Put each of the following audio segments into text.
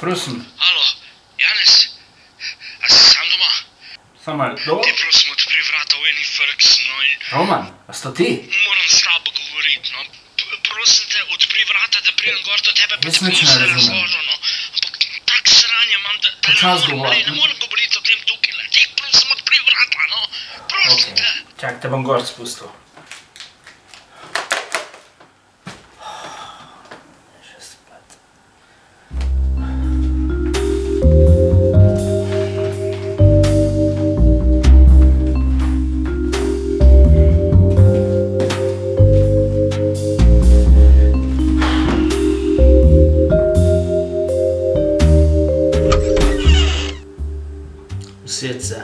Prosim. Alo, Janez, a si sam doma? Sam malo, kdo? Ti prosim odpri vrata v eni Ferguson, no in... Roman, a sta ti? Moram s tabo govoriti, no. Prosim te, odpri vrata, da pridem gor do tebe, pa Jaz ti bom nič ne vse razumem. razložil, no. Ampak tak sranje imam, da Počas govori. ne morem govoriti o tem tukaj, le. Ti prosim odpri vrata, no. Prosim te. Čak, te bom gor spustil. Še spat. Used se.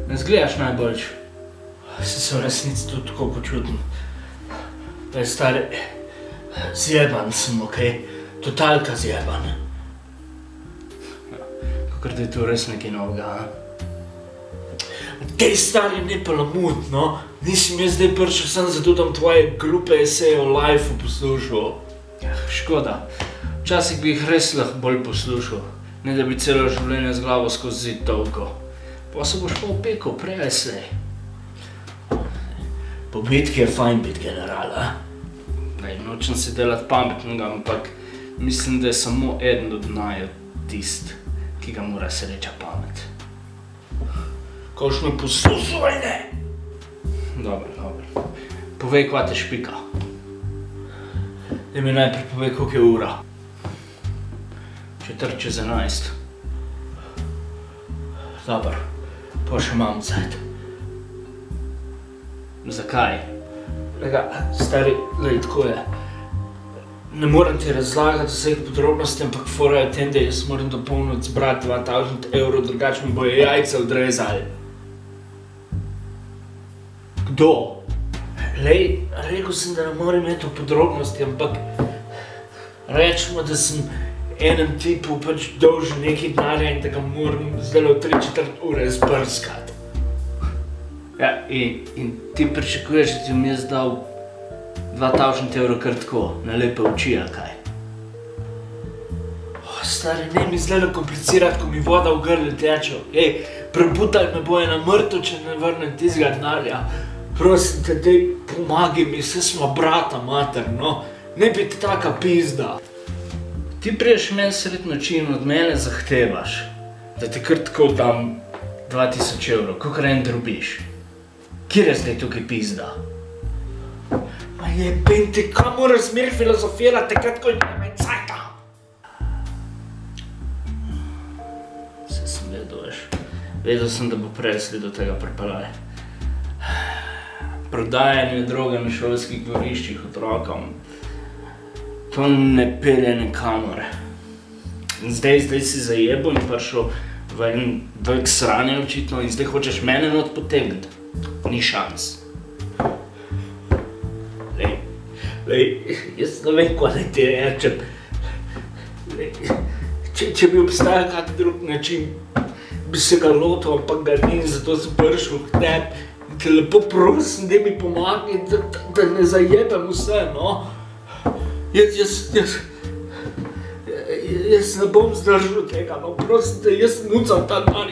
Ne zgledaš najboljš. Se v resnici tudi tako počutim. Stari, zjeban sem, okej? Totalka zjeban. Kakor da je to res nekaj novega, a? Tej stari ne palamut, no. Nisem jaz zdaj prišel sem zato tam tvoje glupe eseje o lifeu poslušal. Škoda. Včasih bi jih res lahko bolj poslušal. Ne da bi celo življenje z glavo skozi zid tolkal. Pa se boš pa opekal, prej slej. Po bitki je fajn biti general, a? Nočem si delati pametnega, ampak mislim, da je samo eden od naju tist, ki ga mora sreča pamet. Kakšno poslušajne! Dobro. Povej, kva te špika. Daj mi najprej povej, koliko je ura. 11:45. Dobro, pa še imam cajt. Zakaj? Lega, stari, lej, tako je. Ne moram ti razlagati vseh podrobnosti, ampak fora je tem, da jaz moram do polnoč zbrati 2000 €, drugače mi bojo jajca odrezali. Kdo? Lej, rekel sem, da ne morem imeti v podrobnosti, ampak rečemo, da sem enem tipu pač dolžen nekaj denarja in da ga moram zdaj v 3/4 ure zbrskati. Ja, in ti pričakuješ, da ti bom jaz dal 2000 € kar tako, na lepe oči, a kaj? Stari, ne mi zdaj komplicirati, ko mi voda v grlu teče, okej? Prebutali me bojo na mrtvo, če ne vrnem tistega denarja. Prosim te, daj pomagaj mi, saj smo brata, mater, no. Ne biti taka pizda. Ti priješ meni sred noči in od mene zahtevaš, da ti kar tako dam 2000 €, kakor en drobiš. Kjer je zdaj tukaj pizda? Ma jebem te, kam moraš zmer filozofirati, takrat, ko imam cajta? Vse sem vedel, veš. Vedel sem, da bo presli do tega pripeljali. Prodajanje droge na šolskih dvoriščih otrokom. To ne pelje nikamor. In zdaj si zajebal in prišel v en velik sranje očitno in zdaj hočeš mene not potegniti. Ni šans. Lej, jaz ne vem, kaj naj ti rečem. Če bi obstajal kak drug način, bi se ga lotil, ampak ga ni, zato sem prišel k tebi. In te lepo prosim, da mi pomagaj, da ne zajebem vse, no. Jaz ne bom zdržal tega, no, prosim te, jaz nucam ta denar,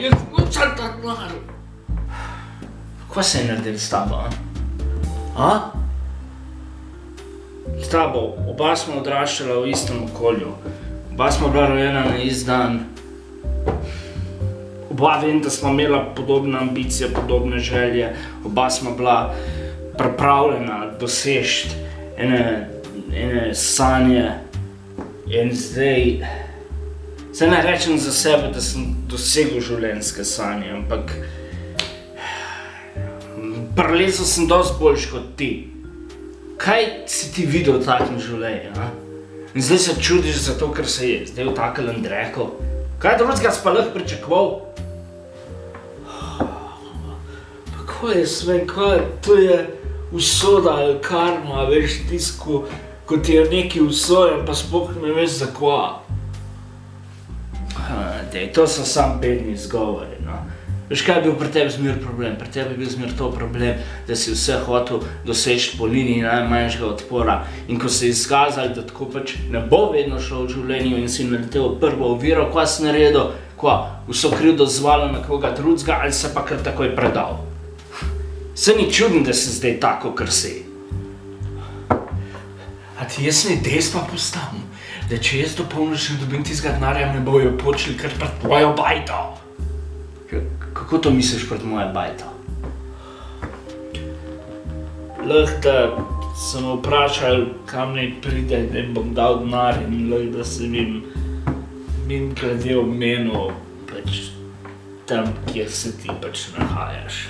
Kva se je naredil s tabo, a? S tabo, oba smo odraščala v istem okolju. Oba smo bila rojena na isti dan. Oba vem, da smo imela podobne ambicije, podobne želje. Oba smo bila pripravljena dosežiti ene sanje. In zdaj ne rečem za sebe, da sem dosegel življenjske sanje, ampak prelezel sem dosti boljš kot ti. Kaj si ti videl v takem življenju, a? In zdaj se čudiš zato, ker se je zdaj v takem Andreko? Kaj drugega si pa lahko pričakoval? Pa ko je sve, to je usoda ali karma, veš, tisto, ko ti je neki usojen, pa sploh ne veš za kva. Dej, to so sam bedni izgovori, no. Veš, kaj je bil pri tebi zmer problem? Pri tebi je bil zmer to problem, da si vse hotel doseči po liniji najmanjšega odpora. In ko se je izkazali, da tako pač ne bo vedno šlo v življenju in si naletel prvo oviro, kva si naredil, kva, vso krivdo zvalil na koga drugega ali se pa kar takoj predal. Se ni čudno, da si zdaj tako, kar si. A ti jaz ne despa postavim, da če jaz dopolniš ne dobim tistega denarja, me bojo počeli kar pred tvojo bajto. Kako to misliš pred moje bajto? Lahko da sem vprašal, kam naj pride, da jim bom dal denar in lahko da sem jim glede omenil pač tam, kjer se ti pač nahajaš.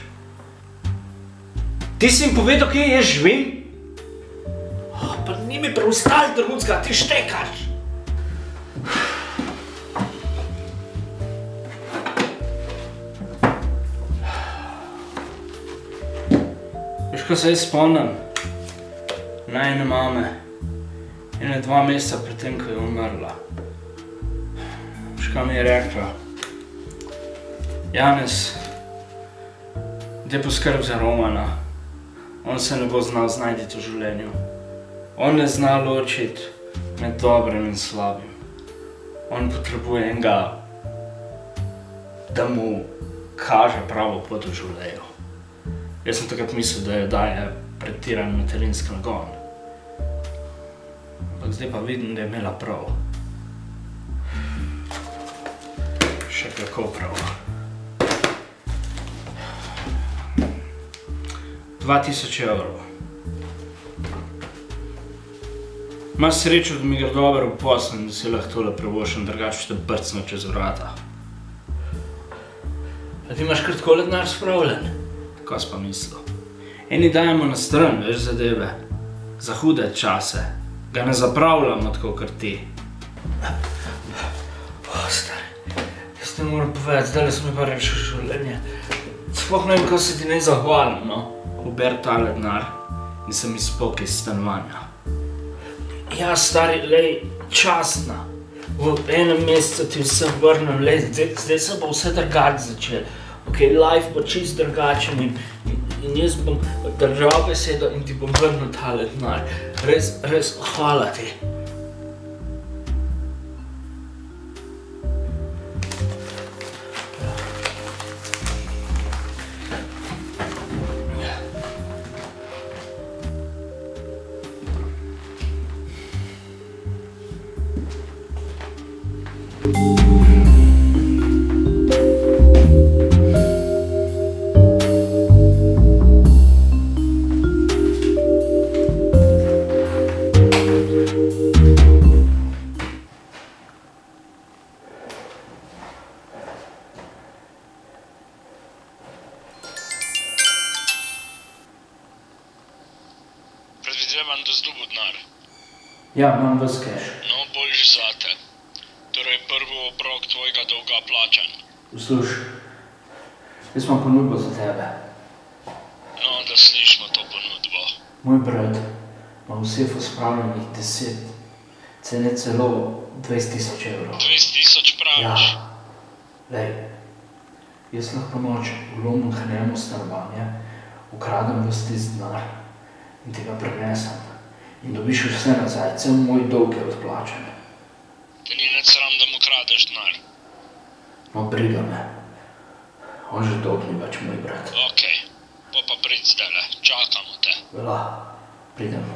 Ti si jim povedal, kje jaz živim? Pa ni mi preostali drugega, ti štekaš. Veš, ko se jaz spomnim najine mame, 1-2 meseca pred tem, ko je umrla. Veš, kaj mi je rekla? Janez, daj poskrb za Romana. On se ne bo znal znajti v življenju. On ne zna ločiti med dobrim in slabim. On potrebuje enega, da mu kaže pravo pot v življenju. Jaz sem takrat mislil, da jo daje pretiran materinski nagon. Ampak zdaj pa vidim, da je imela prav. Še kako prav. 2000 evrov. Imaš srečo, da mi gre dobro v poslu in da si lahko tole privoščim, drugače te brcno čez vrata. A ti imaš kar takole denar spravljen? Tako si pa mislil. Eni dajemo na stran, veš, zadeve. Za hude čase. Ga ne zapravljamo tako, kot ti. Stari, jaz te moram povedati, zdajle sem mi pa rešil življenje. Sploh ne vem, kako se ti ne zahvalim, no. Uber tale denar in sem izpok iz stanovanja. Ja, stari, lej, častna. V enem mesecu ti vsem vrnem, lej, zdaj se bo vse drugače začel. Ok, life bo čist drugačen in jaz bom držal besedo in ti bom vrnil tale denar. Res, hvala ti. Predvidevam, da zdobo denar. Ja, imam ves keš. No, boljši zate. Torej prvi obrok tvojega dolga plačan. Poslušaj, jaz imam ponudbo za tebe. No, da slišimo to ponudbo. Moj brat ima v sefu spravljenih 10, cene celo 20 000 evrov. 20 000 praviš? Ja. Lej, jaz lahko noč vlomim k njemu stanovanje, ukradem ves tisti denar in ti ga prenesem. In dobiš vse nazaj, cel moj dolg je odplačen. Te ni nič sram, da mu kradeš denar. No, briga me. On že dolg ni več moj brat. Okej, pa prid zdajle, čakamo te. Vela, pridem.